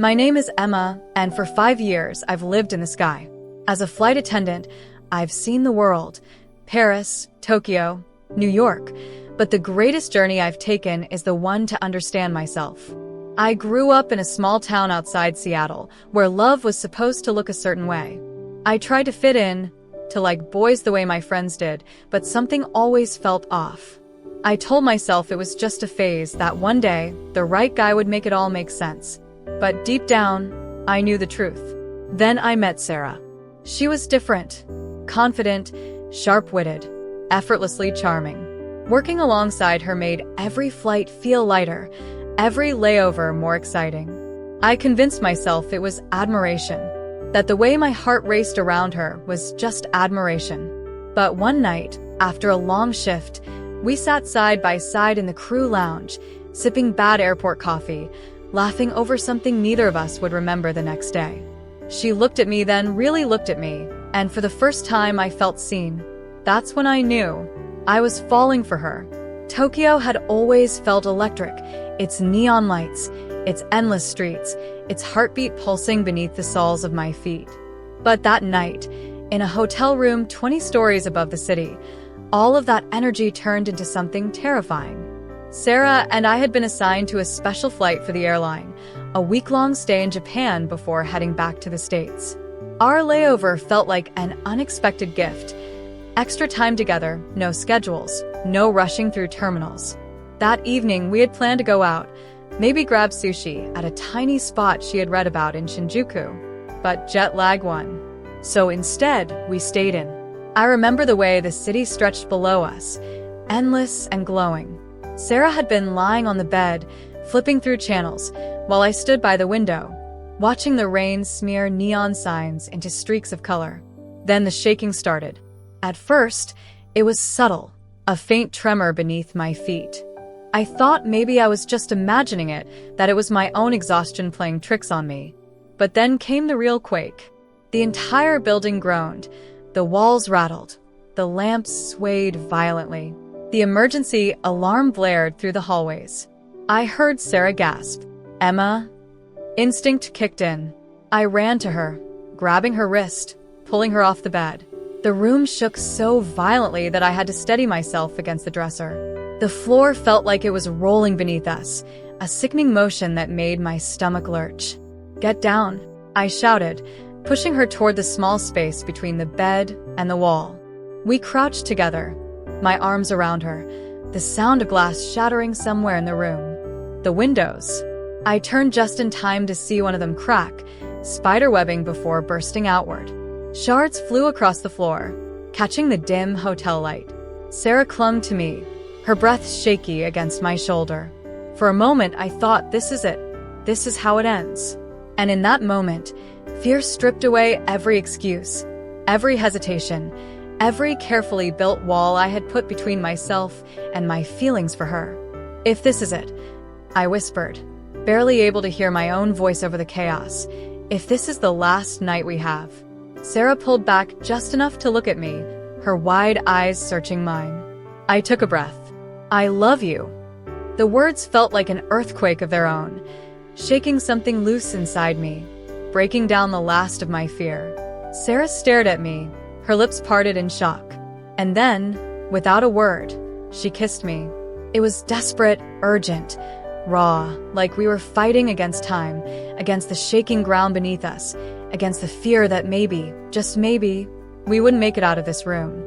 My name is Emma, and for 5 years I've lived in the sky. As a flight attendant, I've seen the world: Paris, Tokyo, New York. But the greatest journey I've taken is the one to understand myself. I grew up in a small town outside Seattle, where love was supposed to look a certain way. I tried to fit in, to like boys the way my friends did, but something always felt off. I told myself it was just a phase, that one day, the right guy would make it all make sense. But deep down, I knew the truth. Then I met Sarah. She was different, confident, sharp-witted, effortlessly charming. Working alongside her made every flight feel lighter, every layover more exciting. I convinced myself it was admiration, that the way my heart raced around her was just admiration. But one night, after a long shift, we sat side by side in the crew lounge, sipping bad airport coffee, laughing over something neither of us would remember the next day. She looked at me, then really looked at me, and for the first time I felt seen. That's when I knew I was falling for her. Tokyo had always felt electric, its neon lights, its endless streets, its heartbeat pulsing beneath the soles of my feet. But that night, in a hotel room 20 stories above the city, all of that energy turned into something terrifying. Sarah and I had been assigned to a special flight for the airline, a week-long stay in Japan before heading back to the States. Our layover felt like an unexpected gift. Extra time together, no schedules, no rushing through terminals. That evening, we had planned to go out, maybe grab sushi at a tiny spot she had read about in Shinjuku. But jet lag won. So instead, we stayed in. I remember the way the city stretched below us, endless and glowing. Sarah had been lying on the bed, flipping through channels, while I stood by the window, watching the rain smear neon signs into streaks of color. Then the shaking started. At first, it was subtle, a faint tremor beneath my feet. I thought maybe I was just imagining it, that it was my own exhaustion playing tricks on me. But then came the real quake. The entire building groaned, the walls rattled, the lamps swayed violently. The emergency alarm blared through the hallways. I heard Sarah gasp, "Emma?" Instinct kicked in. I ran to her, grabbing her wrist, pulling her off the bed. The room shook so violently that I had to steady myself against the dresser. The floor felt like it was rolling beneath us, a sickening motion that made my stomach lurch. "Get down," I shouted, pushing her toward the small space between the bed and the wall. We crouched together, my arms around her, the sound of glass shattering somewhere in the room. The windows. I turned just in time to see one of them crack, spiderwebbing before bursting outward. Shards flew across the floor, catching the dim hotel light. Sarah clung to me, her breath shaky against my shoulder. For a moment, I thought, this is it. This is how it ends. And in that moment, fear stripped away every excuse, every hesitation, every carefully built wall I had put between myself and my feelings for her. "If this is it," I whispered, barely able to hear my own voice over the chaos. "If this is the last night we have." Sarah pulled back just enough to look at me, her wide eyes searching mine. I took a breath. "I love you." The words felt like an earthquake of their own, shaking something loose inside me, breaking down the last of my fear. Sarah stared at me, her lips parted in shock. And then, without a word, she kissed me. It was desperate, urgent, raw, like we were fighting against time, against the shaking ground beneath us, against the fear that maybe, just maybe, we wouldn't make it out of this room.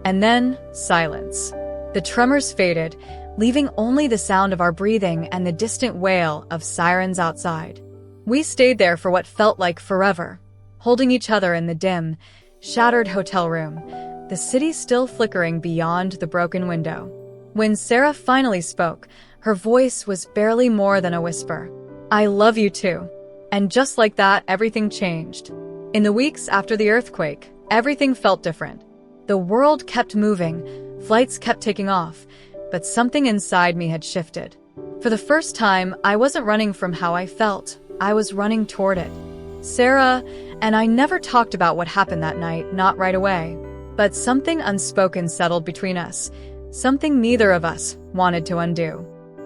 And then, silence. The tremors faded, leaving only the sound of our breathing and the distant wail of sirens outside. We stayed there for what felt like forever, holding each other in the dim, shattered hotel room, the city still flickering beyond the broken window. When Sarah finally spoke, her voice was barely more than a whisper. "I love you too." And just like that, everything changed. In the weeks after the earthquake, everything felt different. The world kept moving, flights kept taking off, but something inside me had shifted. For the first time, I wasn't running from how I felt. I was running toward it. Sarah and I never talked about what happened that night, not right away. But something unspoken settled between us, something neither of us wanted to undo.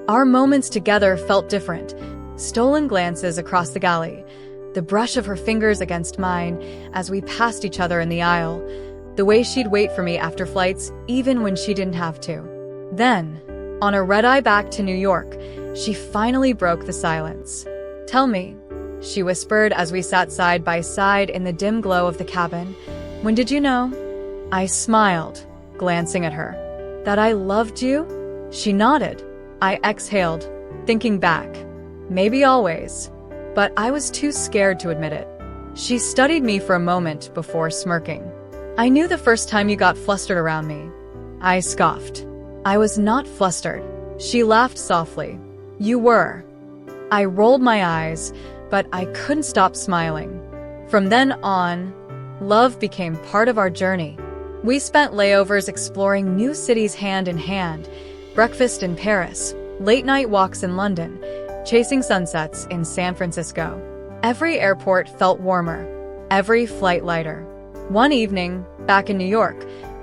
Our moments together felt different, stolen glances across the galley, the brush of her fingers against mine as we passed each other in the aisle, the way she'd wait for me after flights even when she didn't have to. Then, on a red-eye back to New York, she finally broke the silence. "Tell me," she whispered as we sat side by side in the dim glow of the cabin, "when did you know?" I smiled, glancing at her. "That I loved you?" She nodded. I exhaled, thinking back. Maybe always. But I was too scared to admit it. She studied me for a moment before smirking. "I knew the first time you got flustered around me." I scoffed. "I was not flustered." She laughed softly. "You were." I rolled my eyes, but I couldn't stop smiling. From then on, love became part of our journey. We spent layovers exploring new cities hand in hand, breakfast in Paris, late-night walks in London, chasing sunsets in San Francisco. Every airport felt warmer, every flight lighter. One evening, back in New York,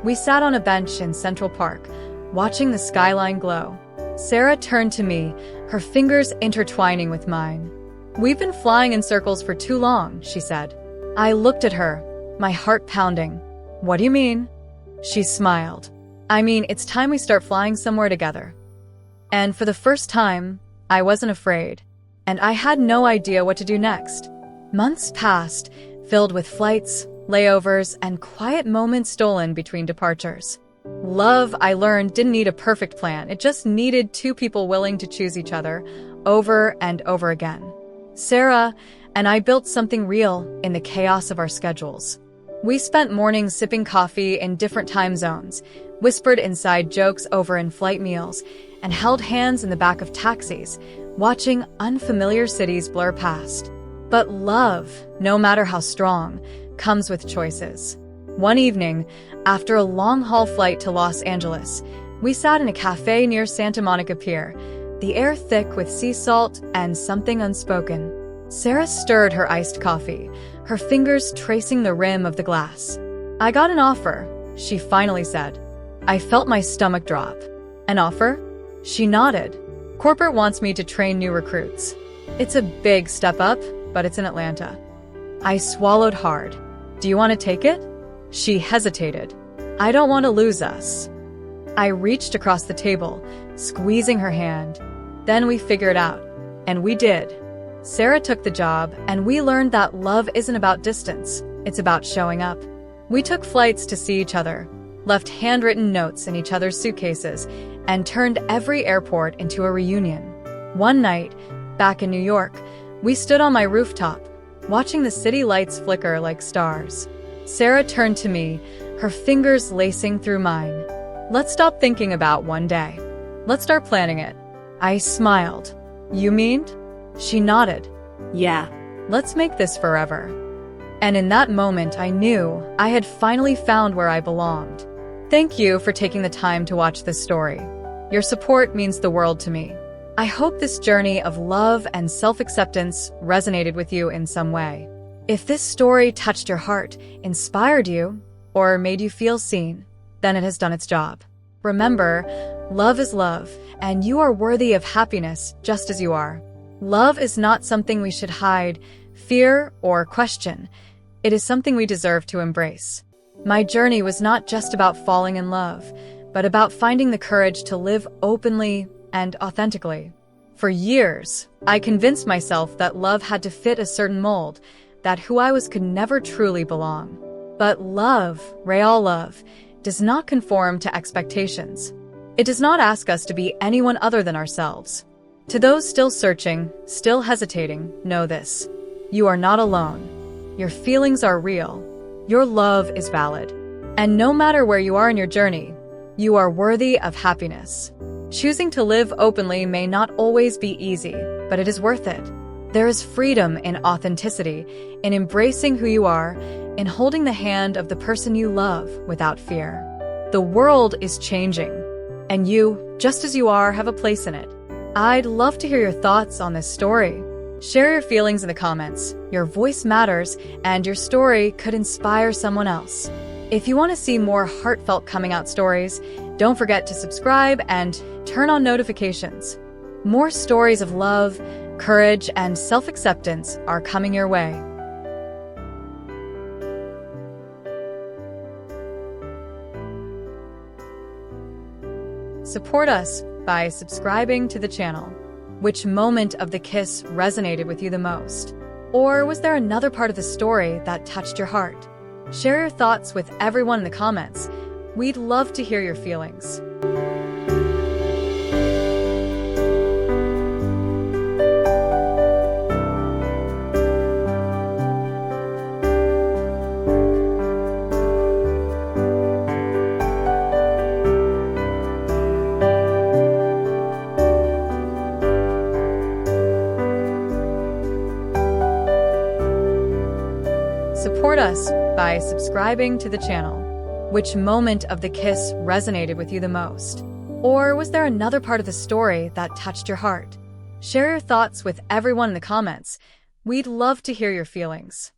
we sat on a bench in Central Park, watching the skyline glow. Sarah turned to me, her fingers intertwining with mine. "We've been flying in circles for too long," she said. I looked at her, my heart pounding. "What do you mean?" She smiled. "I mean, it's time we start flying somewhere together." And for the first time, I wasn't afraid, and I had no idea what to do next. Months passed, filled with flights, layovers, and quiet moments stolen between departures. Love, I learned, didn't need a perfect plan. It just needed two people willing to choose each other over and over again. Sarah and I built something real in the chaos of our schedules. We spent mornings sipping coffee in different time zones, whispered inside jokes over in-flight meals, and held hands in the back of taxis, watching unfamiliar cities blur past. But love, no matter how strong, comes with choices. One evening, after a long-haul flight to Los Angeles, we sat in a cafe near Santa Monica Pier, the air thick with sea salt and something unspoken. Sarah stirred her iced coffee, her fingers tracing the rim of the glass. "I got an offer," she finally said. I felt my stomach drop. "An offer?" She nodded. "Corporate wants me to train new recruits. It's a big step up, but it's in Atlanta." I swallowed hard. "Do you want to take it?" She hesitated. "I don't want to lose us." I reached across the table, squeezing her hand. Then we figured out. And we did. Sarah took the job, and we learned that love isn't about distance. It's about showing up. We took flights to see each other, left handwritten notes in each other's suitcases, and turned every airport into a reunion. One night, back in New York, we stood on my rooftop, watching the city lights flicker like stars. Sarah turned to me, her fingers lacing through mine. "Let's stop thinking about one day. Let's start planning it." I smiled. "You mean?" She nodded. "Yeah. Let's make this forever." And in that moment, I knew I had finally found where I belonged. Thank you for taking the time to watch this story. Your support means the world to me. I hope this journey of love and self-acceptance resonated with you in some way. If this story touched your heart, inspired you, or made you feel seen, then it has done its job. Remember, love is love, and you are worthy of happiness just as you are. Love is not something we should hide, fear, or question. It is something we deserve to embrace. My journey was not just about falling in love, but about finding the courage to live openly and authentically. For years, I convinced myself that love had to fit a certain mold, that who I was could never truly belong. But love, real love, does not conform to expectations. It does not ask us to be anyone other than ourselves. To those still searching, still hesitating, know this. You are not alone. Your feelings are real. Your love is valid. And no matter where you are in your journey, you are worthy of happiness. Choosing to live openly may not always be easy, but it is worth it. There is freedom in authenticity, in embracing who you are, in holding the hand of the person you love without fear. The world is changing, and you, just as you are, have a place in it. I'd love to hear your thoughts on this story. Share your feelings in the comments. Your voice matters, and your story could inspire someone else. If you want to see more heartfelt coming out stories, don't forget to subscribe and turn on notifications. More stories of love, Courage and self-acceptance are coming your way. Support us by subscribing to the channel. Which moment of the kiss resonated with you the most? Or was there another part of the story that touched your heart? Share your thoughts with everyone in the comments. We'd love to hear your feelings. Support us by subscribing to the channel. Which moment of the kiss resonated with you the most? Or was there another part of the story that touched your heart? Share your thoughts with everyone in the comments. We'd love to hear your feelings.